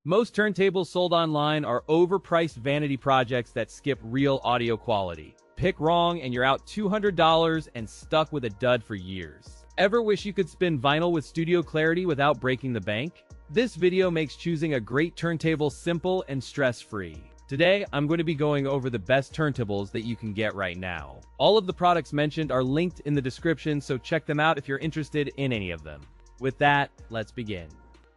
Most turntables sold online are overpriced vanity projects that skip real audio quality. Pick wrong and you're out $200 and stuck with a dud for years. Ever wish you could spin vinyl with studio clarity without breaking the bank? This video makes choosing a great turntable simple and stress-free. Today, I'm going to be going over the best turntables that you can get right now. All of the products mentioned are linked in the description, so check them out if you're interested in any of them. With that, let's begin.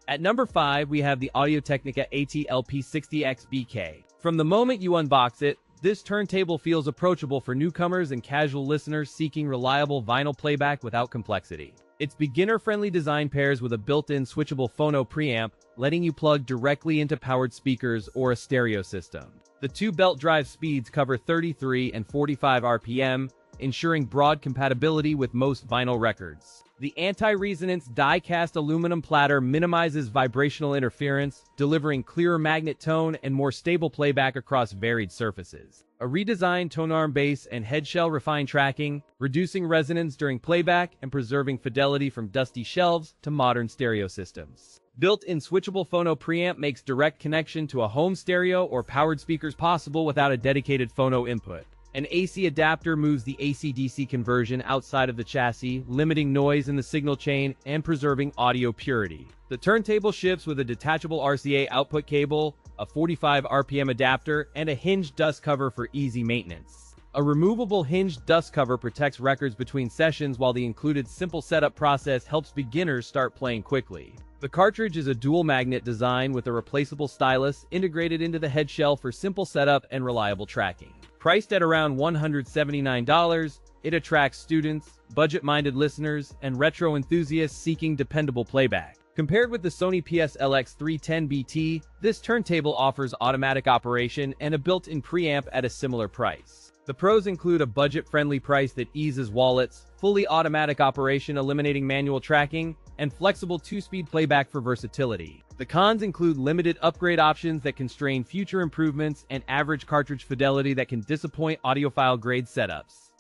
At number 5, we have the Audio-Technica AT-LP60X-BK. From the moment you unbox it, this turntable feels approachable for newcomers and casual listeners seeking reliable vinyl playback without complexity. Its beginner-friendly design pairs with a built-in switchable phono preamp, letting you plug directly into powered speakers or a stereo system. The two belt drive speeds cover 33 and 45 RPM, ensuring broad compatibility with most vinyl records. The anti-resonance die-cast aluminum platter minimizes vibrational interference, delivering clearer magnet tone and more stable playback across varied surfaces. A redesigned tonearm bass and headshell refine tracking, reducing resonance during playback and preserving fidelity from dusty shelves to modern stereo systems. Built-in switchable phono preamp makes direct connection to a home stereo or powered speakers possible without a dedicated phono input. An AC adapter moves the AC-DC conversion outside of the chassis, limiting noise in the signal chain and preserving audio purity. The turntable ships with a detachable RCA output cable, a 45 RPM adapter, and a hinged dust cover for easy maintenance. A removable hinged dust cover protects records between sessions, while the included simple setup process helps beginners start playing quickly. The cartridge is a dual magnet design with a replaceable stylus integrated into the head shell for simple setup and reliable tracking. Priced at around $179, it attracts students, budget-minded listeners, and retro enthusiasts seeking dependable playback. Compared with the Sony PS-LX3BT, this turntable offers automatic operation and a built-in preamp at a similar price. The pros include a budget-friendly price that eases wallets, fully automatic operation eliminating manual tracking, and flexible 2-speed playback for versatility. The cons include limited upgrade options that constrain future improvements and average cartridge fidelity that can disappoint audiophile-grade setups.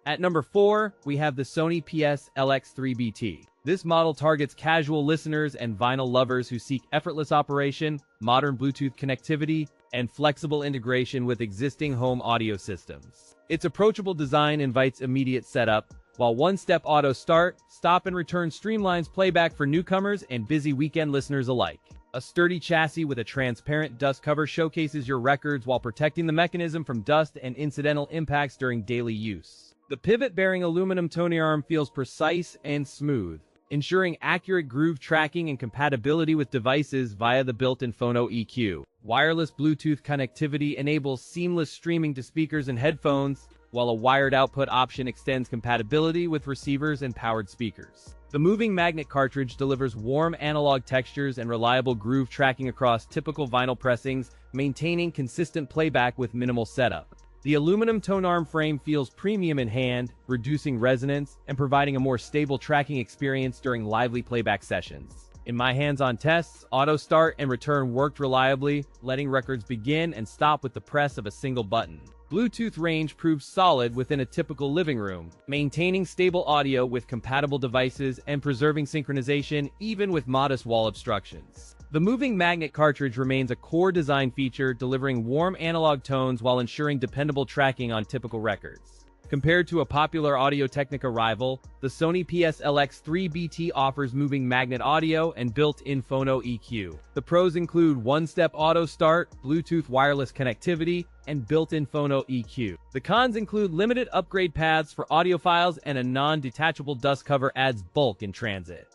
At number 4, we have the Sony PS-LX3BT. This model targets casual listeners and vinyl lovers who seek effortless operation, modern Bluetooth connectivity, and flexible integration with existing home audio systems. Its approachable design invites immediate setup, while one-step auto start, stop and return streamlines playback for newcomers and busy weekend listeners alike. A sturdy chassis with a transparent dust cover showcases your records while protecting the mechanism from dust and incidental impacts during daily use. The pivot-bearing aluminum tonearm feels precise and smooth, ensuring accurate groove tracking and compatibility with devices via the built-in phono EQ. Wireless Bluetooth connectivity enables seamless streaming to speakers and headphones, while a wired output option extends compatibility with receivers and powered speakers. The moving magnet cartridge delivers warm analog textures and reliable groove tracking across typical vinyl pressings, maintaining consistent playback with minimal setup. The aluminum tonearm frame feels premium in hand, reducing resonance and providing a more stable tracking experience during lively playback sessions. In my hands-on tests, auto start and return worked reliably, letting records begin and stop with the press of a single button. Bluetooth range proves solid within a typical living room, maintaining stable audio with compatible devices and preserving synchronization even with modest wall obstructions. The moving magnet cartridge remains a core design feature, delivering warm analog tones while ensuring dependable tracking on typical records. Compared to a popular Audio-Technica rival, the Sony PS-LX3BT offers moving magnet audio and built-in phono EQ. The pros include one-step auto start, Bluetooth wireless connectivity, and built-in phono EQ. The cons include limited upgrade paths for audiophiles and a non-detachable dust cover adds bulk in transit.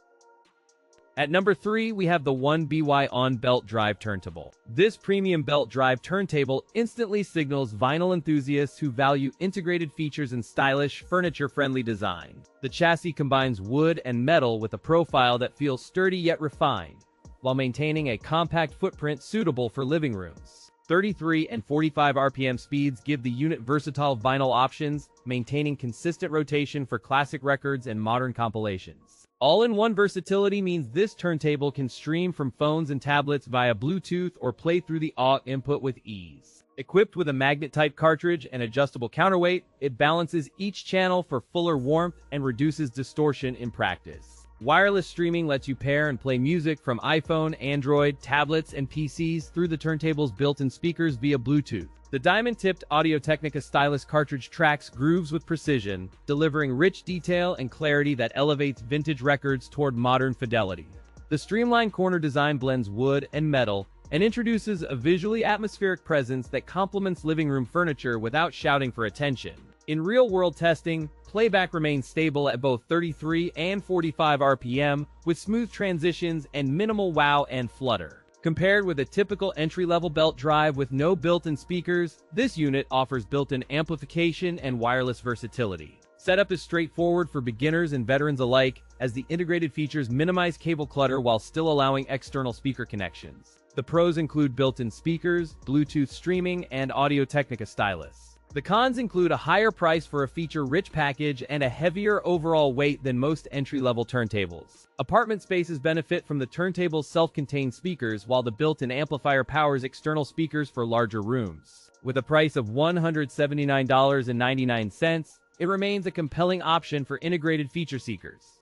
At number 3, we have the 1BY on-belt drive turntable. This premium belt drive turntable instantly signals vinyl enthusiasts who value integrated features and stylish, furniture-friendly design. The chassis combines wood and metal with a profile that feels sturdy yet refined, while maintaining a compact footprint suitable for living rooms. 33 and 45 RPM speeds give the unit versatile vinyl options, maintaining consistent rotation for classic records and modern compilations. All-in-one versatility means this turntable can stream from phones and tablets via Bluetooth or play through the aux input with ease. Equipped with a magnet-type cartridge and adjustable counterweight, it balances each channel for fuller warmth and reduces distortion in practice. Wireless streaming lets you pair and play music from iPhone, Android, tablets, and PCs through the turntable's built-in speakers via Bluetooth. The diamond-tipped Audio-Technica stylus cartridge tracks grooves with precision, delivering rich detail and clarity that elevates vintage records toward modern fidelity. The streamlined corner design blends wood and metal and introduces a visually atmospheric presence that complements living room furniture without shouting for attention. In real-world testing, playback remains stable at both 33 and 45 RPM, with smooth transitions and minimal wow and flutter. Compared with a typical entry-level belt drive with no built-in speakers, this unit offers built-in amplification and wireless versatility. Setup is straightforward for beginners and veterans alike, as the integrated features minimize cable clutter while still allowing external speaker connections. The pros include built-in speakers, Bluetooth streaming, and Audio-Technica stylus. The cons include a higher price for a feature-rich package and a heavier overall weight than most entry-level turntables. Apartment spaces benefit from the turntable's self-contained speakers, while the built-in amplifier powers external speakers for larger rooms. With a price of $179.99, it remains a compelling option for integrated feature seekers.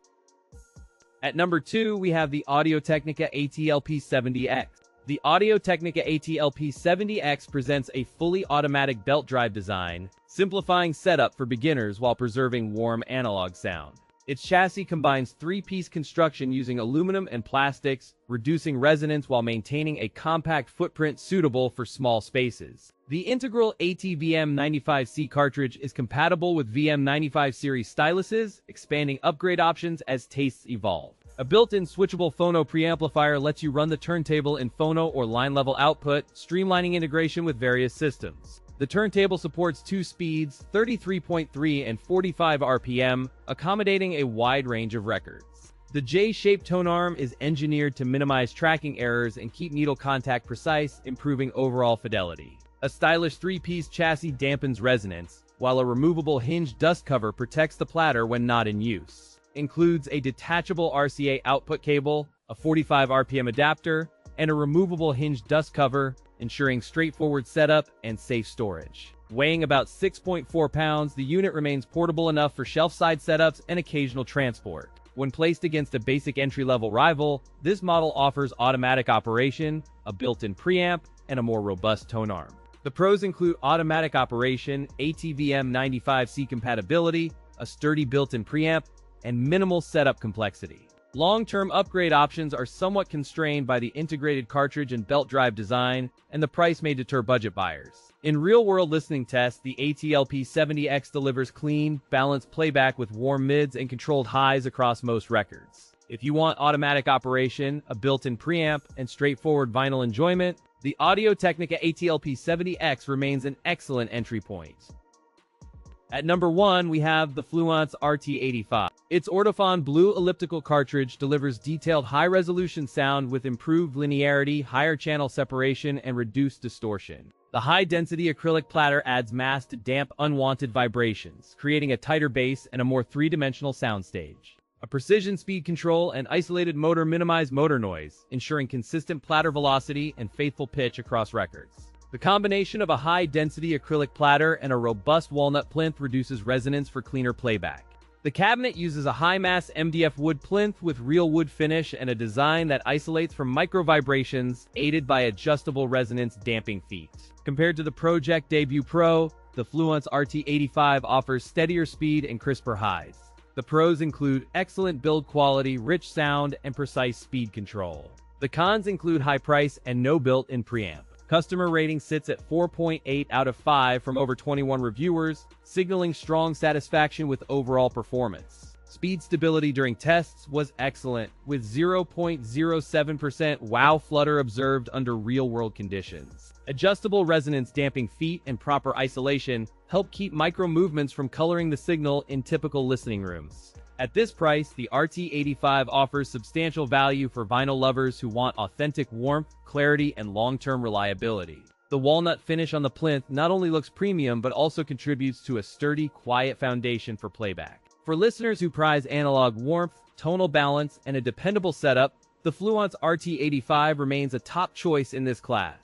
At number 2, we have the Audio-Technica AT-LP70X. The Audio-Technica AT-LP70X presents a fully automatic belt drive design, simplifying setup for beginners while preserving warm analog sound. Its chassis combines three-piece construction using aluminum and plastics, reducing resonance while maintaining a compact footprint suitable for small spaces. The integral AT-VM95C cartridge is compatible with VM95 series styluses, expanding upgrade options as tastes evolve. A built-in switchable phono preamplifier lets you run the turntable in phono or line-level output, streamlining integration with various systems. The turntable supports two speeds, 33.3 and 45 RPM, accommodating a wide range of records. The J-shaped tonearm is engineered to minimize tracking errors and keep needle contact precise, improving overall fidelity. A stylish three-piece chassis dampens resonance, while a removable hinge dust cover protects the platter when not in use. Includes a detachable RCA output cable, a 45 RPM adapter, and a removable hinge dust cover, ensuring straightforward setup and safe storage. Weighing about 6.4 pounds, the unit remains portable enough for shelf-side setups and occasional transport. When placed against a basic entry-level rival, this model offers automatic operation, a built-in preamp, and a more robust tonearm. The pros include automatic operation, AT-VM95C compatibility, a sturdy built-in preamp, and minimal setup complexity. Long-term upgrade options are somewhat constrained by the integrated cartridge and belt drive design, and the price may deter budget buyers. In real-world listening tests, the AT-LP70X delivers clean, balanced playback with warm mids and controlled highs across most records. If you want automatic operation, a built-in preamp, and straightforward vinyl enjoyment, the Audio-Technica AT-LP70X remains an excellent entry point. At number 1, we have the Fluance RT85. Its Ortophon blue elliptical cartridge delivers detailed high-resolution sound with improved linearity, higher channel separation, and reduced distortion. The high-density acrylic platter adds mass to damp unwanted vibrations, creating a tighter bass and a more three-dimensional soundstage. A precision speed control and isolated motor minimize motor noise, ensuring consistent platter velocity and faithful pitch across records. The combination of a high-density acrylic platter and a robust walnut plinth reduces resonance for cleaner playback. The cabinet uses a high-mass MDF wood plinth with real wood finish and a design that isolates from micro-vibrations, aided by adjustable resonance damping feet. Compared to the Project Debut Pro, the Fluance RT85 offers steadier speed and crisper highs. The pros include excellent build quality, rich sound, and precise speed control. The cons include high price and no built-in preamp. Customer rating sits at 4.8 out of 5 from over 21 reviewers, signaling strong satisfaction with overall performance. Speed stability during tests was excellent, with 0.07% wow flutter observed under real-world conditions. Adjustable resonance damping feet and proper isolation help keep micro movements from coloring the signal in typical listening rooms. At this price, the RT85 offers substantial value for vinyl lovers who want authentic warmth, clarity, and long-term reliability. The walnut finish on the plinth not only looks premium but also contributes to a sturdy, quiet foundation for playback. For listeners who prize analog warmth, tonal balance, and a dependable setup, the Fluance RT85 remains a top choice in this class.